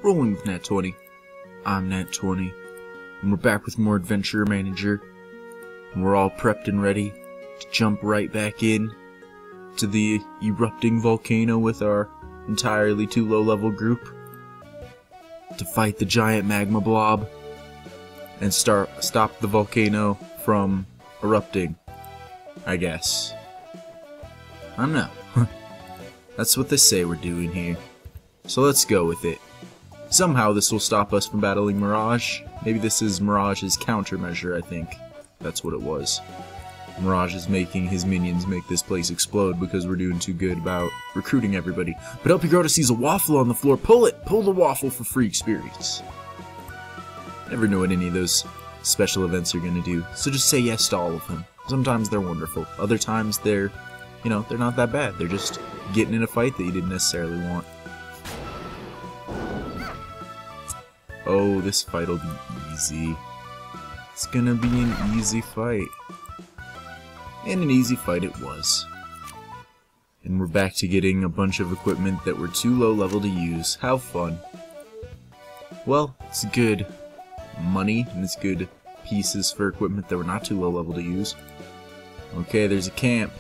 Rolling with Nat 20. I'm Nat 20, and we're back with more Adventure Manager. And we're all prepped and ready to jump right back in to the erupting volcano with our entirely too low-level group to fight the giant magma blob and stop the volcano from erupting, I guess. I don't know. That's what they say we're doing here. So let's go with it. Somehow this will stop us from battling Miraj. Maybe this is Miraj's countermeasure, I think. That's what it was. Miraj is making his minions make this place explode because we're doing too good about recruiting everybody. But El Pigrota sees a waffle on the floor. Pull it! Pull the waffle for free experience. Never know what any of those special events are going to do. So just say yes to all of them. Sometimes they're wonderful. Other times they're, they're not that bad. They're just getting in a fight that you didn't necessarily want. Oh, this fight'll be easy. It's gonna be an easy fight. And an easy fight it was. And we're back to getting a bunch of equipment that were too low level to use. How fun. Well, it's good money, and it's good pieces for equipment that were not too low level to use. Okay, there's a camp.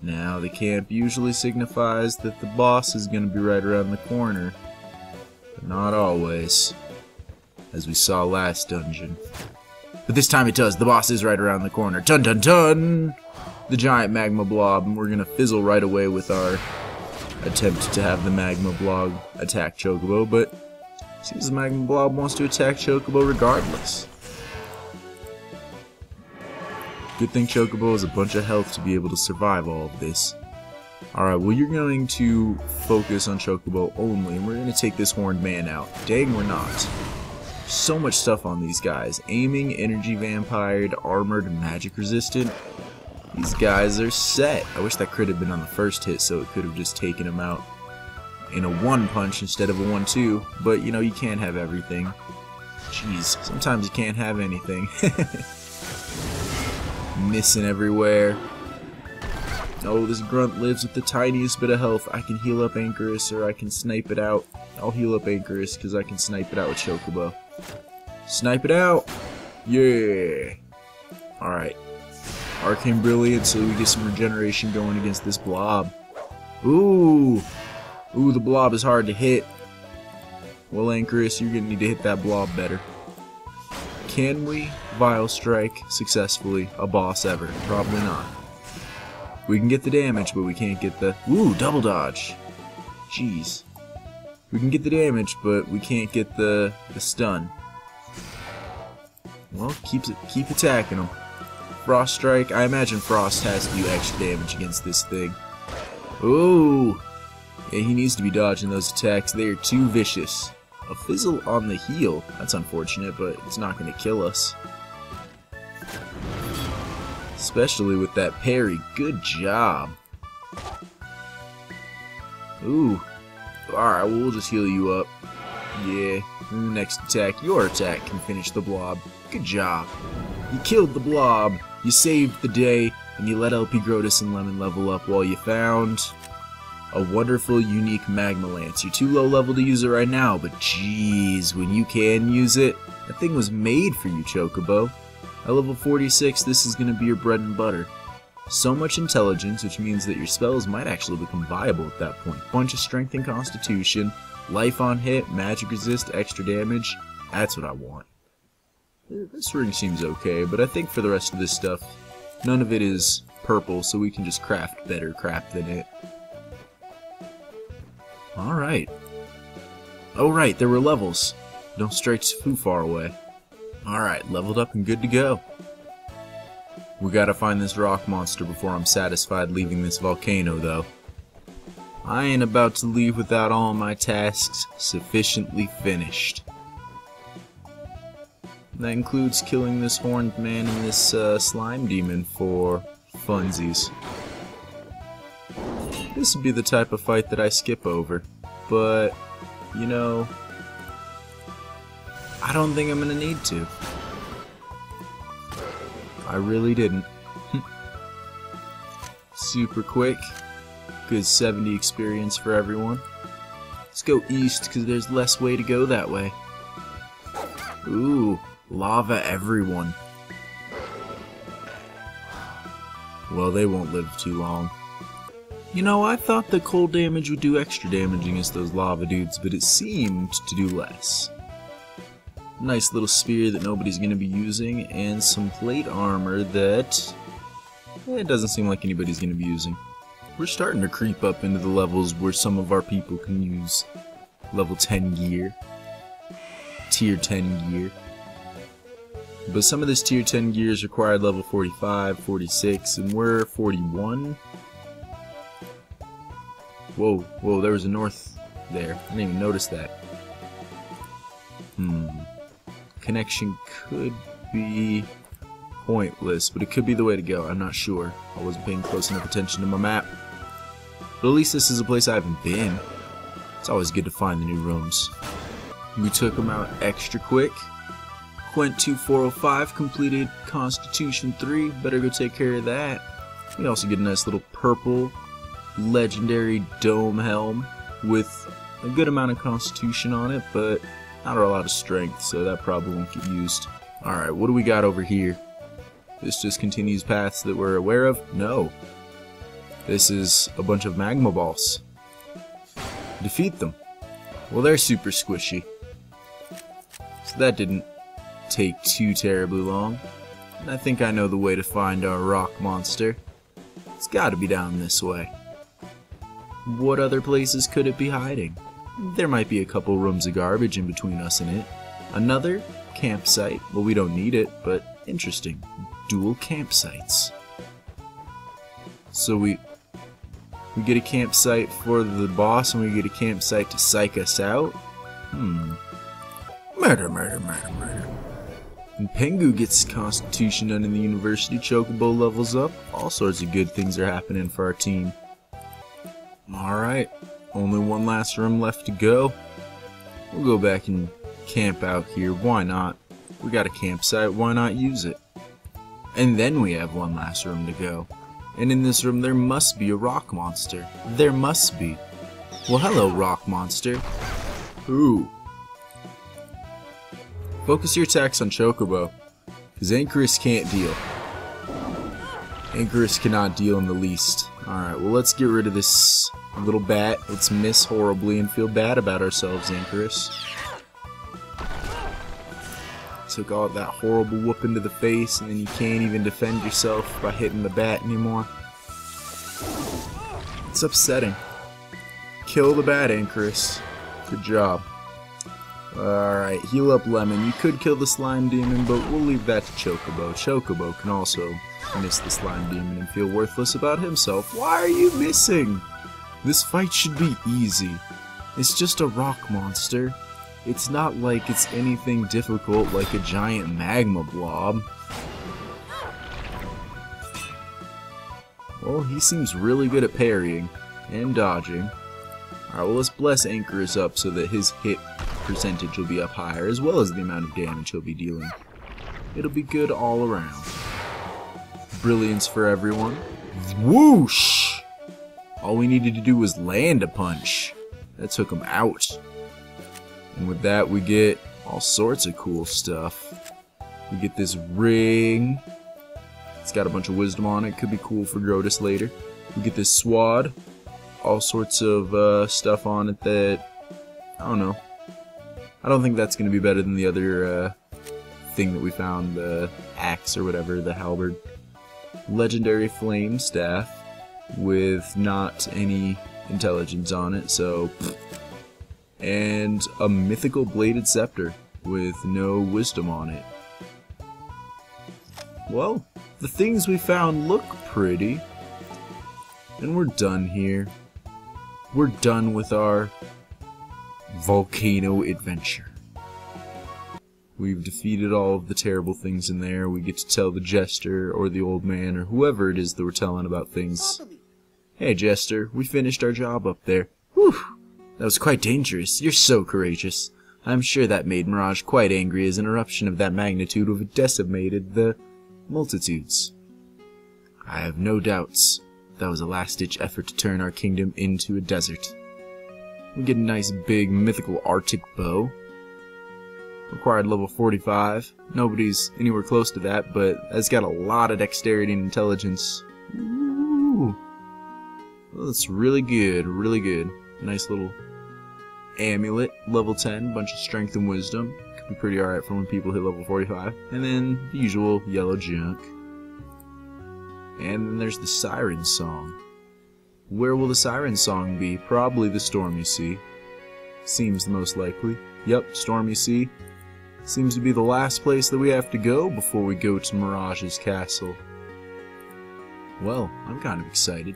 Now, the camp usually signifies that the boss is gonna be right around the corner. Not always, as we saw last dungeon. But this time it does. The boss is right around the corner. Dun dun dun! The giant magma blob, and we're gonna fizzle right away with our attempt to have the magma blob attack Chocobo, but it seems the magma blob wants to attack Chocobo regardless. Good thing Chocobo has a bunch of health to be able to survive all of this. Alright, well, you're going to focus on Chocobo only, and we're going to take this horned man out. Dang, we're not. So much stuff on these guys. Aiming, energy vampired, armored, and magic resistant. These guys are set. I wish that crit had been on the first hit, so it could have just taken him out in a one punch instead of a 1-2. But, you can't have everything. Jeez, sometimes you can't have anything. Missing everywhere. Oh, this grunt lives with the tiniest bit of health. I can heal up Anchorus, or I can snipe it out. I'll heal up Anchorus, because I can snipe it out with Chocobo. Snipe it out! Yeah! Alright. Arcane Brilliant, so we get some regeneration going against this blob. Ooh! Ooh, the blob is hard to hit. Well, Anchorus, you're gonna need to hit that blob better. Can we Vile Strike successfully a boss ever? Probably not. We can get the damage, but we can't get the... Ooh, double dodge. Jeez. We can get the damage, but we can't get the stun. Well, keep attacking him. Frost Strike. I imagine Frost has to do extra damage against this thing. Ooh. Yeah, he needs to be dodging those attacks. They are too vicious. A fizzle on the heel. That's unfortunate, but it's not going to kill us. Especially with that parry. Good job. Ooh. Alright, well, we'll just heal you up. Yeah. And the next attack, your attack can finish the blob. Good job. You killed the blob. You saved the day. And you let El Pigrota and Lemon level up while you found a wonderful, unique Magma Lance. You're too low level to use it right now, but jeez, when you can use it, that thing was made for you, Chocobo. At level 46, this is going to be your bread and butter. So much intelligence, which means that your spells might actually become viable at that point. Bunch of strength and constitution, life on hit, magic resist, extra damage. That's what I want. This ring seems okay, but I think for the rest of this stuff, none of it is purple, so we can just craft better crap than it. Alright. Oh right, there were levels. Don't stray too far away. Alright, leveled up and good to go. We gotta find this rock monster before I'm satisfied leaving this volcano, though. I ain't about to leave without all my tasks sufficiently finished. That includes killing this horned man and this slime demon for funsies. This would be the type of fight that I skip over, but, I don't think I'm gonna need to. I really didn't. Super quick. Good 70 experience for everyone. Let's go east, because there's less way to go that way. Ooh, lava everyone. Well, they won't live too long. You know, I thought the cold damage would do extra damage against those lava dudes, but it seemed to do less. Nice little spear that nobody's going to be using, and some plate armor that it doesn't seem like anybody's going to be using. We're starting to creep up into the levels where some of our people can use level 10 gear, tier 10 gear. But some of this tier 10 gear is required level 45, 46, and we're 41. Whoa, whoa, there was a north there. I didn't even notice that. Connection could be pointless, but it could be the way to go. I'm not sure. I wasn't paying close enough attention to my map. But at least this is a place I haven't been. It's always good to find the new rooms. We took them out extra quick. Quent 2405 completed Constitution 3. Better go take care of that. We also get a nice little purple legendary dome helm with a good amount of Constitution on it, but not a lot of strength, so that probably won't get used. Alright, what do we got over here? This just continues paths that we're aware of? No. This is a bunch of magma balls. Defeat them. Well, they're super squishy. So that didn't take too terribly long. And I think I know the way to find our rock monster. It's gotta be down this way. What other places could it be hiding? There might be a couple rooms of garbage in between us and it. Another campsite. Well, we don't need it, but interesting. Dual campsites. So we get a campsite for the boss and we get a campsite to psych us out? Murder, murder, murder, murder. And Pengu gets Constitution done in the university, Chocobo levels up. All sorts of good things are happening for our team. Alright, only one last room left to go. We'll go back and camp out here. Why not? We got a campsite, why not use it? And then we have one last room to go. And in this room there must be a rock monster. There must be. Well, hello, rock monster. Ooh. Focus your attacks on Chocobo, because Anchorus can't deal. Anchorus cannot deal in the least. Alright, well, let's get rid of this little bat. Let's miss horribly and feel bad about ourselves, Anchorus. Took all that horrible whooping to the face, and then you can't even defend yourself by hitting the bat anymore. It's upsetting. Kill the bat, Anchorus. Good job. Alright, heal up Lemon. You could kill the slime demon, but we'll leave that to Chocobo. Chocobo can also miss the slime demon and feel worthless about himself. Why are you missing? This fight should be easy. It's just a rock monster. It's not like it's anything difficult like a giant magma blob. Well, he seems really good at parrying and dodging. Alright, well, let's bless Anchorus up so that his hit percentage will be up higher, as well as the amount of damage he'll be dealing. It'll be good all around. Brilliance for everyone. Whoosh! All we needed to do was land a punch. That took him out. And with that, we get all sorts of cool stuff. We get this ring. It's got a bunch of wisdom on it. Could be cool for Grotus later. We get this sword. All sorts of stuff on it that, I don't know. I don't think that's going to be better than the other thing that we found, the axe or whatever, the halberd. Legendary flame staff with not any intelligence on it, so... And a mythical bladed scepter with no wisdom on it. Well, the things we found look pretty. And we're done here. We're done with our volcano adventure. We've defeated all of the terrible things in there. We get to tell the jester or the old man or whoever it is that we're telling about things. Hey Jester, we finished our job up there. Whew! That was quite dangerous. You're so courageous. I'm sure that made Miraj quite angry, as an eruption of that magnitude would have decimated the multitudes. I have no doubts that was a last-ditch effort to turn our kingdom into a desert. We get a nice big mythical Arctic bow. Required level 45. Nobody's anywhere close to that, but that's got a lot of dexterity and intelligence. Ooh. Well, that's really good, really good. Nice little amulet, level 10, bunch of strength and wisdom. Could be pretty alright for when people hit level 45. And then the usual yellow junk. And then there's the Siren Song. Where will the Siren Song be? Probably the Stormy Sea. Seems the most likely. Yep, Stormy Sea. Seems to be the last place that we have to go before we go to Miraj's castle. Well, I'm kind of excited.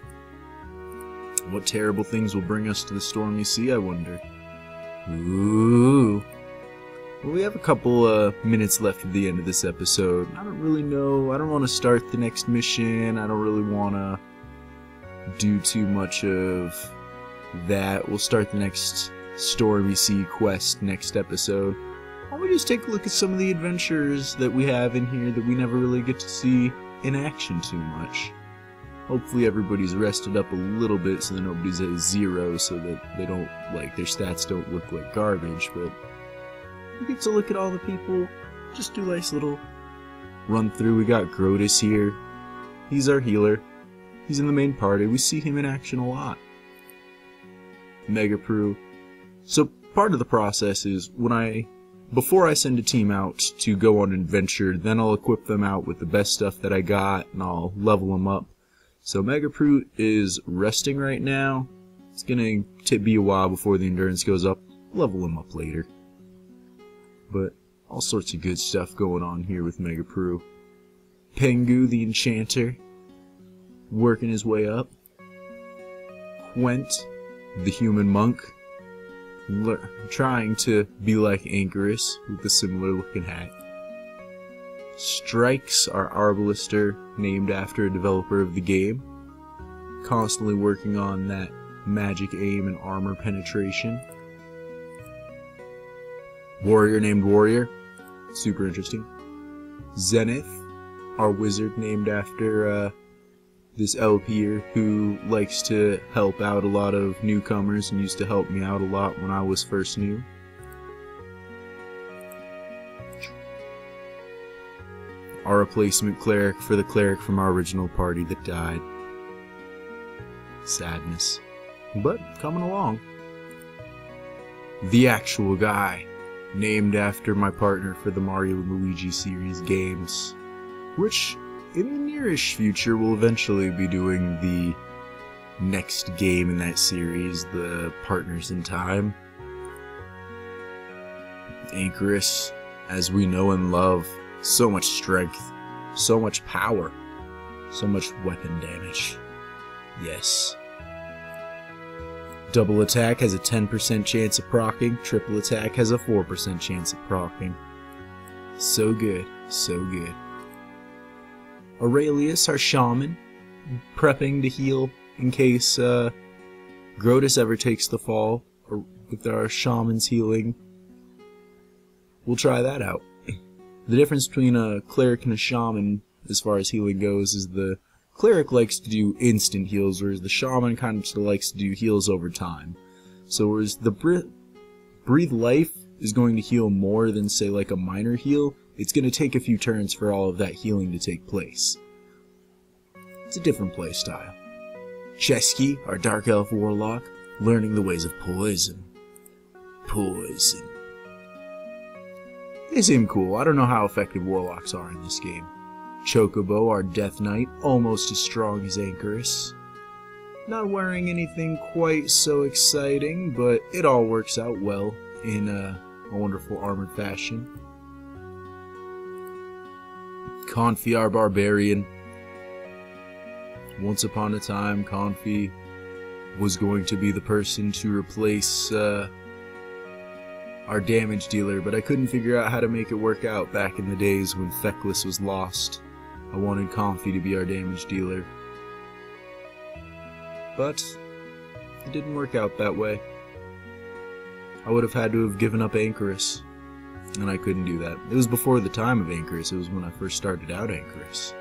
What terrible things will bring us to the Stormy Sea, I wonder? Ooh. Well, we have a couple minutes left at the end of this episode. I don't really know. I don't want to start the next mission. I don't really want to do too much of that. We'll start the next Stormy Sea quest next episode. Why don't we just take a look at some of the adventures that we have in here that we never really get to see in action too much. Hopefully everybody's rested up a little bit so that nobody's at 0, so that they don't, like, their stats don't look like garbage, but we get to look at all the people, just do a nice little run through. We got Grotus here. He's our healer. He's in the main party. We see him in action a lot. Megaprue. So part of the process is before I send a team out to go on an adventure, then I'll equip them out with the best stuff that I got, and I'll level them up. So Megaprue is resting right now. It's gonna be a while before the endurance goes up. Level him up later. But all sorts of good stuff going on here with Megaprue. Pengu the Enchanter, working his way up. Quent the Human Monk, trying to be like Anchorus with a similar looking hat. Strikes, our Arbalister, named after a developer of the game, constantly working on that magic aim and armor penetration. Warrior named Warrior, super interesting. Zenith, our wizard named after this LPer who likes to help out a lot of newcomers and used to help me out a lot when I was first new. Our replacement cleric for the cleric from our original party that died. Sadness. But coming along. The actual guy, named after my partner for the Mario and Luigi series games, which in the nearish future will eventually be doing the next game in that series, the Partners in Time. Anchorus, as we know and love. So much strength, so much power, so much weapon damage. Yes. Double attack has a 10% chance of proccing, triple attack has a 4% chance of proccing. So good, so good. Aurelius, our shaman, prepping to heal in case Grotus ever takes the fall, or with our shaman's healing. We'll try that out. The difference between a cleric and a shaman, as far as healing goes, is the cleric likes to do instant heals, whereas the shaman kind of likes to do heals over time. So whereas the Breathe Life is going to heal more than, say, like a minor heal, it's going to take a few turns for all of that healing to take place. It's a different playstyle. Chesky, our Dark Elf Warlock, learning the ways of poison. Poison. They seem cool. I don't know how effective warlocks are in this game. Chocobo, our Death Knight, almost as strong as Anchorus. Not wearing anything quite so exciting, but it all works out well in a wonderful armored fashion. Confi, our Barbarian. Once upon a time, Confi was going to be the person to replace our damage dealer, but I couldn't figure out how to make it work out back in the days when Feckless was lost. I wanted Confi to be our damage dealer. But it didn't work out that way. I would have had to have given up Anchorus, and I couldn't do that. It was before the time of Anchorus. It was when I first started out Anchorus.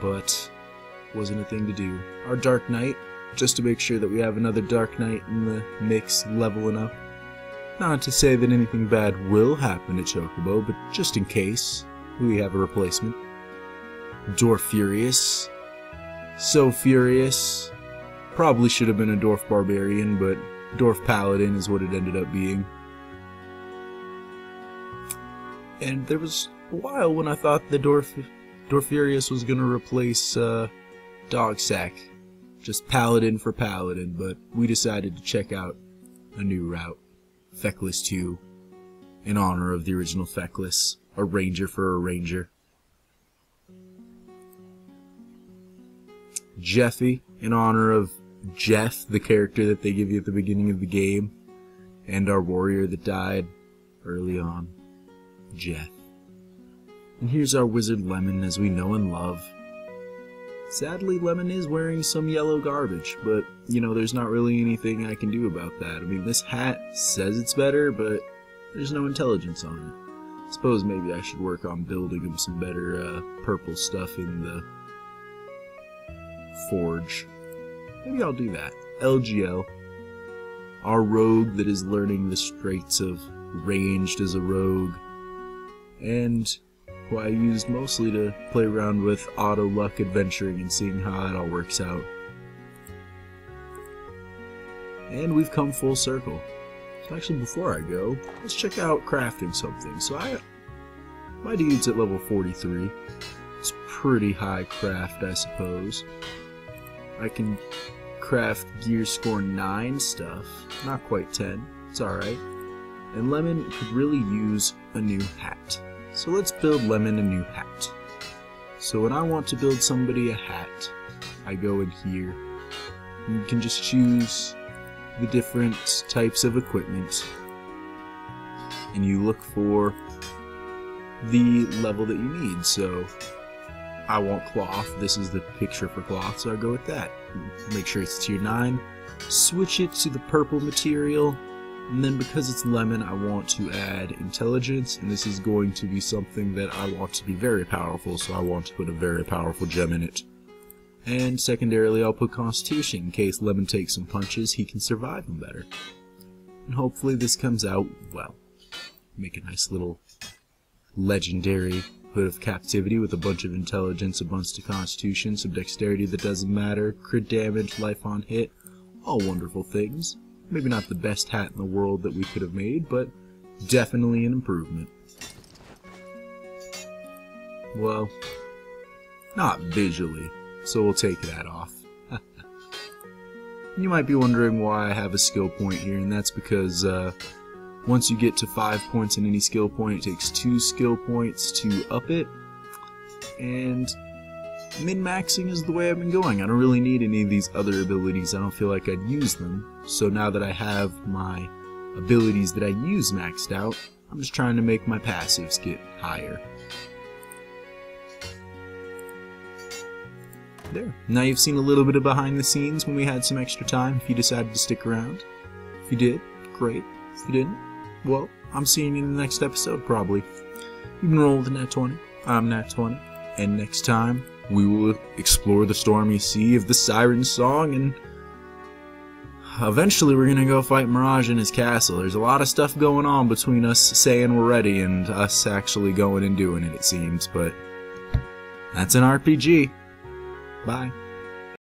But wasn't a thing to do. Our Dark Knight, just to make sure that we have another Dark Knight in the mix leveling up. Not to say that anything bad will happen to Chocobo, but just in case, we have a replacement. Dwarf Furious. So Furious. Probably should have been a Dwarf Barbarian, but Dwarf Paladin is what it ended up being. And there was a while when I thought the Dwarf Furious was going to replace Dogsack. Just Paladin for Paladin, but we decided to check out a new route. Feckless 2, in honor of the original Feckless. A Ranger for a Ranger. Jeffy, in honor of Jeff, the character that they give you at the beginning of the game. And our warrior that died early on. Jeff. And here's our wizard Lemon, as we know and love. Sadly, Lemon is wearing some yellow garbage, but, you know, there's not really anything I can do about that. I mean, this hat says it's better, but there's no intelligence on it. I suppose maybe I should work on building him some better purple stuff in the forge. Maybe I'll do that. LGL. Our rogue that is learning the traits of ranged as a rogue. And who I used mostly to play around with auto luck adventuring and seeing how that all works out. And we've come full circle. So actually, before I go, let's check out crafting something. So my dude's at level 43. It's pretty high craft, I suppose. I can craft gear score 9 stuff, not quite 10. It's alright. And Lemon could really use a new hat. So let's build Lemon a new hat. So when I want to build somebody a hat, I go in here. And you can just choose the different types of equipment. And you look for the level that you need. So I want cloth. This is the picture for cloth, so I go with that. Make sure it's tier 9. Switch it to the purple material. And then because it's Lemon, I want to add intelligence, and this is going to be something that I want to be very powerful, so I want to put a very powerful gem in it. And secondarily, I'll put Constitution. In case Lemon takes some punches, he can survive them better. And hopefully this comes out well. Make a nice little legendary Hood of Captivity with a bunch of intelligence, a bunch of Constitution, some dexterity that doesn't matter, crit damage, life on hit, all wonderful things. Maybe not the best hat in the world that we could have made, but definitely an improvement. Well, not visually, so we'll take that off. You might be wondering why I have a skill point here, and that's because once you get to 5 points in any skill point, it takes 2 skill points to up it, and min-maxing is the way I've been going. I don't really need any of these other abilities. I don't feel like I'd use them. So now that I have my abilities that I use maxed out, I'm just trying to make my passives get higher. There. Now you've seen a little bit of behind the scenes when we had some extra time, if you decided to stick around. If you did, great. If you didn't, well, I'm seeing you in the next episode, probably. You've been rolling with Nat 20. I'm Nat 20. And next time, we will explore the stormy sea of the Siren Song, and eventually we're gonna go fight Miraj in his castle. There's a lot of stuff going on between us saying we're ready and us actually going and doing it, it seems, but that's an RPG. Bye.